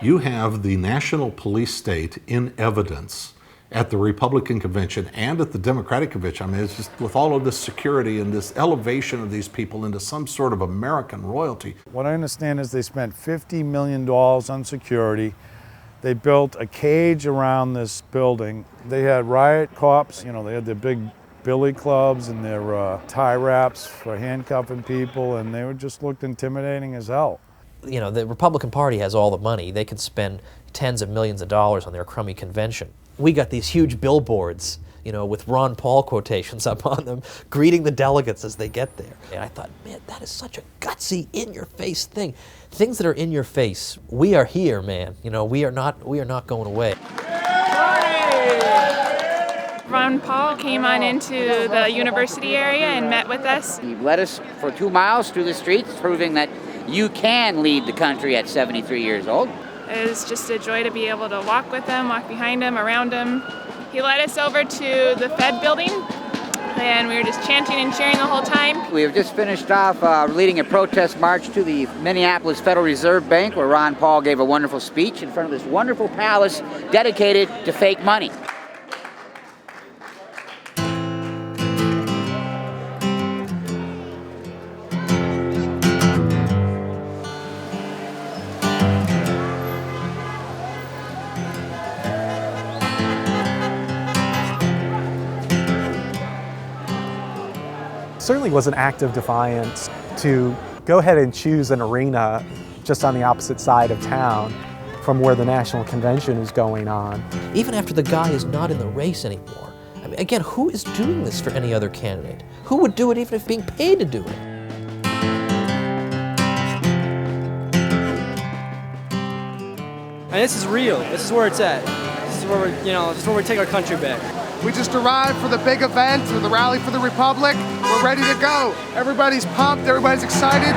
You have the national police state in evidence at the Republican convention and at the Democratic convention. I mean, it's just with all of this security and this elevation of these people into some sort of American royalty. What I understand is they spent $50 million on security. They built a cage around this building. They had riot cops, you know, they had their big billy clubs and their tie wraps for handcuffing people, and they were just looked intimidating as hell. You know, the Republican Party has all the money. They could spend tens of millions of dollars on their crummy convention. We got these huge billboards, you know, with Ron Paul quotations up on them, greeting the delegates as they get there. And I thought, man, that is such a gutsy, in-your-face thing. Things that are in your face, we are here, man. You know, we are not going away. Ron Paul came on into the university area and met with us. He led us for 2 miles through the streets, proving that you can lead the country at 73 years old. It was just a joy to be able to walk with him, walk behind him, around him. He led us over to the Fed building, and we were just chanting and cheering the whole time. We have just finished off leading a protest march to the Minneapolis Federal Reserve Bank, where Ron Paul gave a wonderful speech in front of this wonderful palace dedicated to fake money. Certainly was an act of defiance to go ahead and choose an arena just on the opposite side of town from where the national convention is going on. Even after the guy is not in the race anymore. I mean, again, who is doing this for any other candidate? Who would do it even if being paid to do it? And this is real. This is where it's at. This is where we're, this is where we take our country back. We just arrived for the big event, for the Rally for the Republic. We're ready to go. Everybody's pumped, everybody's excited.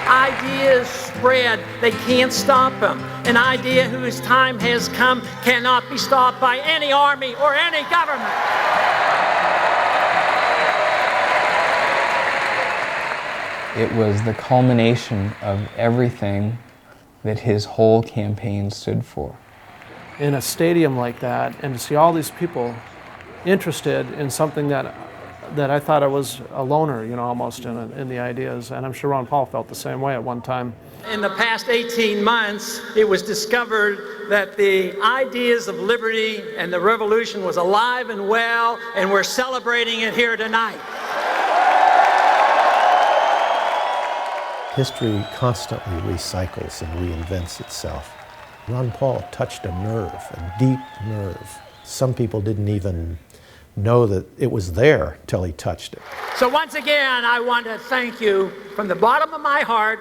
Ideas spread, they can't stop them. An idea whose time has come cannot be stopped by any army or any government. It was the culmination of everything that his whole campaign stood for. In a stadium like that, and to see all these people interested in something that I thought I was a loner, almost in the ideas, and I'm sure Ron Paul felt the same way at one time. In the past 18 months, it was discovered that the ideas of liberty and the revolution was alive and well, and we're celebrating it here tonight. History constantly recycles and reinvents itself. Ron Paul touched a nerve, a deep nerve. Some people didn't even know that it was there till he touched it. So once again, I want to thank you from the bottom of my heart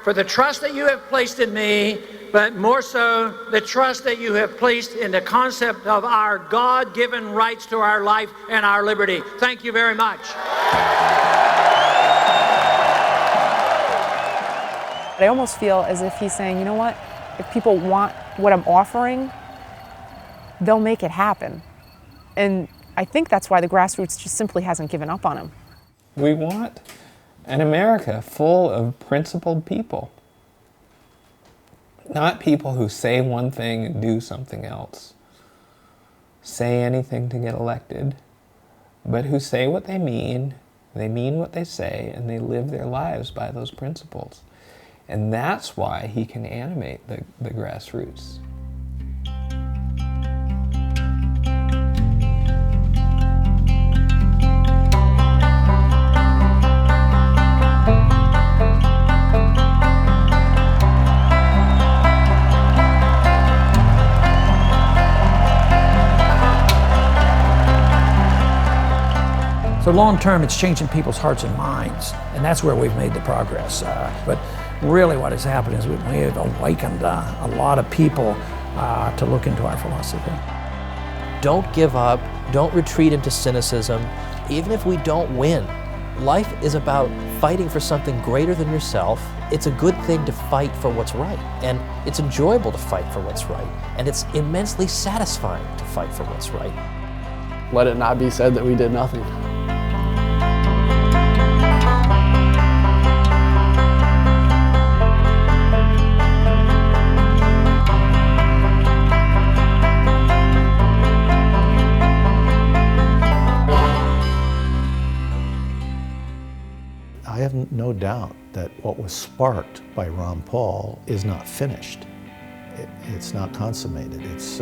for the trust that you have placed in me, but more so the trust that you have placed in the concept of our God-given rights to our life and our liberty. Thank you very much. I almost feel as if he's saying, you know what, if people want what I'm offering, they'll make it happen. And I think that's why the grassroots just simply hasn't given up on him. We want an America full of principled people. Not people who say one thing and do something else. Say anything to get elected, but who say what they mean what they say, and they live their lives by those principles. And that's why he can animate the grassroots. So long term, it's changing people's hearts and minds, and that's where we've made the progress. But really what has happened is we have awakened a lot of people to look into our philosophy. Don't give up, don't retreat into cynicism. Even if we don't win, life is about fighting for something greater than yourself. It's a good thing to fight for what's right, and it's enjoyable to fight for what's right, and it's immensely satisfying to fight for what's right. Let it not be said that we did nothing. no doubt that what was sparked by Ron Paul is not finished. It's not consummated. It's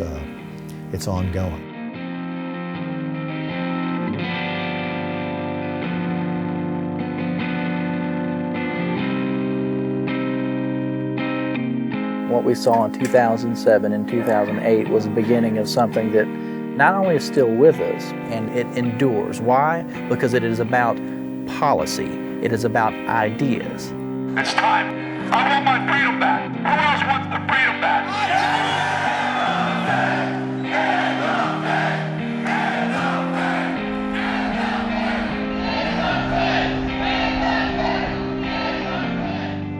ongoing. What we saw in 2007 and 2008 was the beginning of something that not only is still with us, and it endures. Why? Because it is about policy. It is about ideas. It's time. I want my freedom back. Who else wants the freedom back?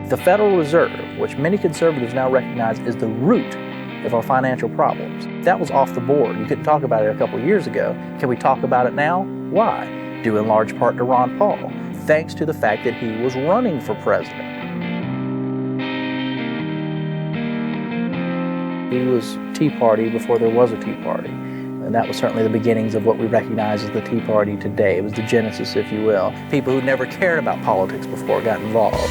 The Federal Reserve, which many conservatives now recognize is the root of our financial problems, that was off the board. You couldn't talk about it a couple of years ago. Can we talk about it now? Why? Due in large part to Ron Paul, thanks to the fact that he was running for president. He was Tea Party before there was a Tea Party. And that was certainly the beginnings of what we recognize as the Tea Party today. It was the genesis, if you will. People who never cared about politics before got involved.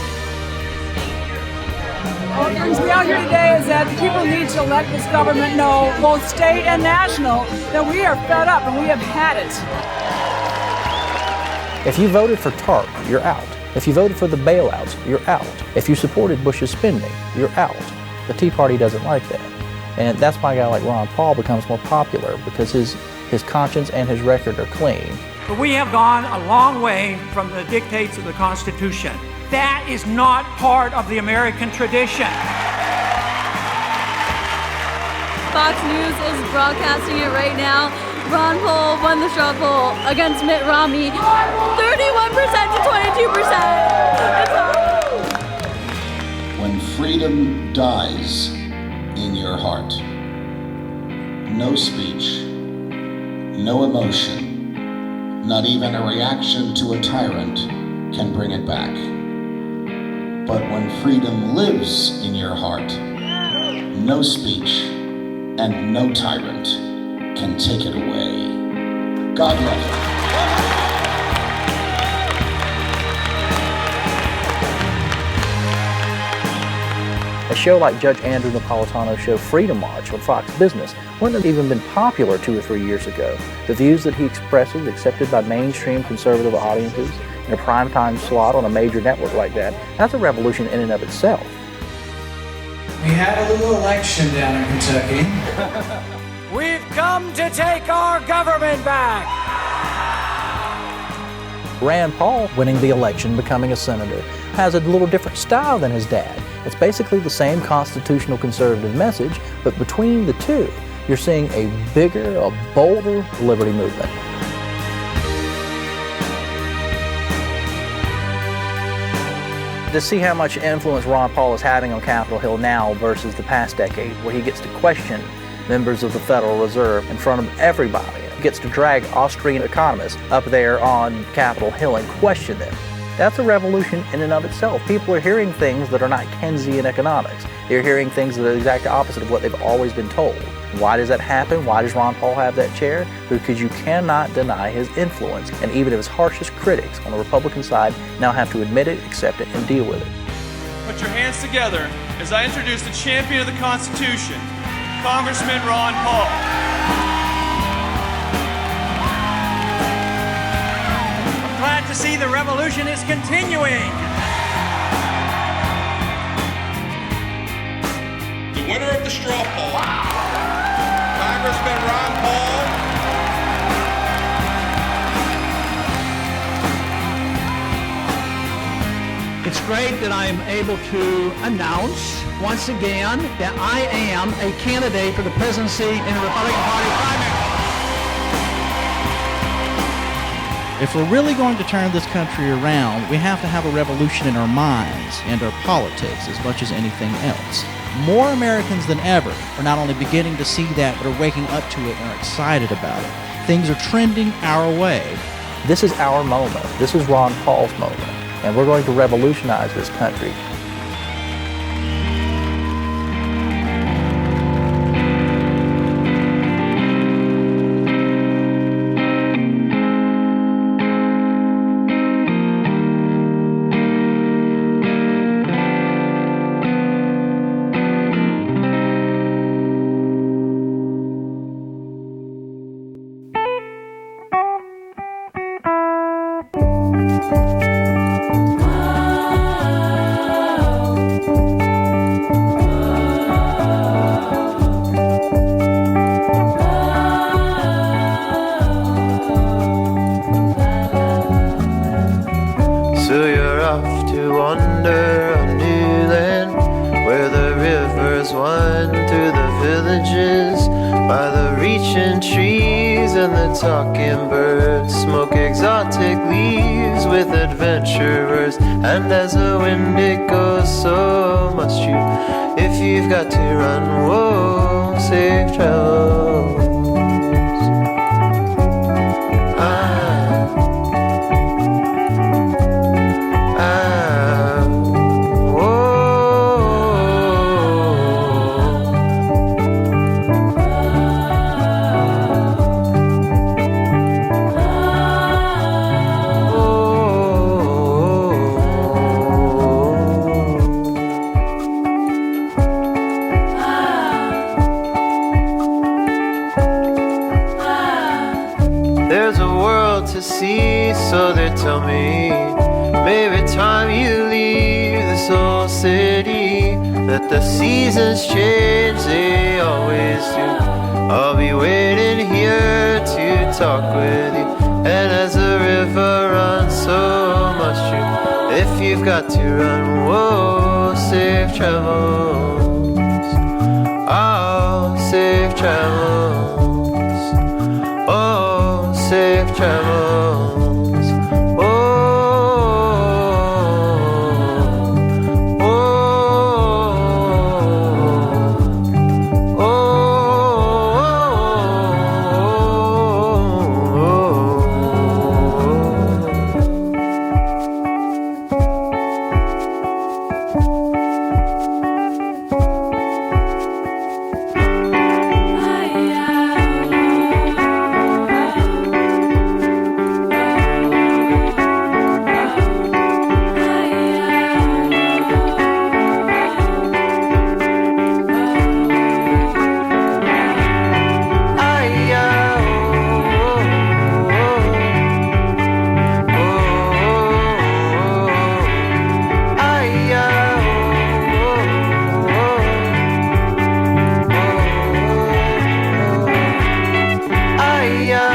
What brings me out here today is that the people need to let this government know, both state and national, that we are fed up and we have had it. If you voted for TARP, you're out. If you voted for the bailouts, you're out. If you supported Bush's spending, you're out. The Tea Party doesn't like that. And that's why a guy like Ron Paul becomes more popular, because his conscience and his record are clean. But we have gone a long way from the dictates of the Constitution. That is not part of the American tradition. Fox News is broadcasting it right now. Ron Paul won the straw poll against Mitt Romney, 31% to 22%. When freedom dies in your heart, no speech, no emotion, not even a reaction to a tyrant can bring it back. But when freedom lives in your heart, no speech and no tyrant can take it away. God love you. A show like Judge Andrew Napolitano's show Freedom March on Fox Business wouldn't have even been popular 2 or 3 years ago. The views that he expresses, accepted by mainstream conservative audiences, in a primetime slot on a major network like that, that's a revolution in and of itself. We had a little election down in Kentucky. We've come to take our government back. Rand Paul winning the election, becoming a senator, has a little different style than his dad. It's basically the same constitutional conservative message, but between the two, you're seeing a bigger, a bolder liberty movement. To see how much influence Ron Paul is having on Capitol Hill now versus the past decade, where he gets to question members of the Federal Reserve in front of everybody, gets to drag Austrian economists up there on Capitol Hill and question them. That's a revolution in and of itself. People are hearing things that are not Keynesian economics. They're hearing things that are the exact opposite of what they've always been told. Why does that happen? Why does Ron Paul have that chair? Because you cannot deny his influence, and even his harshest critics on the Republican side now have to admit it, accept it, and deal with it. Put your hands together as I introduce the champion of the Constitution, Congressman Ron Paul. I'm glad to see the revolution is continuing. The winner of the straw poll, Congressman Ron Paul. It's great that I am able to announce once again that I am a candidate for the presidency in the Republican Party primary. If we're really going to turn this country around, we have to have a revolution in our minds and our politics as much as anything else. More Americans than ever are not only beginning to see that, but are waking up to it and are excited about it. Things are trending our way. This is our moment. This is Ron Paul's moment. And we're going to revolutionize this country. ancient trees and the talking birds smoke exotic leaves with adventurers, and as the wind it goes, so must you. If you've got to run, whoa, safe travels. There's a world to see, so they tell me. Maybe time you leave this old city, that the seasons change, they always do. I'll be waiting here to talk with you, and as the river runs, so must you. If you've got to run, whoa, safe travels. Oh, safe travels. Oh, safe travels. Oh, oh, oh, oh, yeah.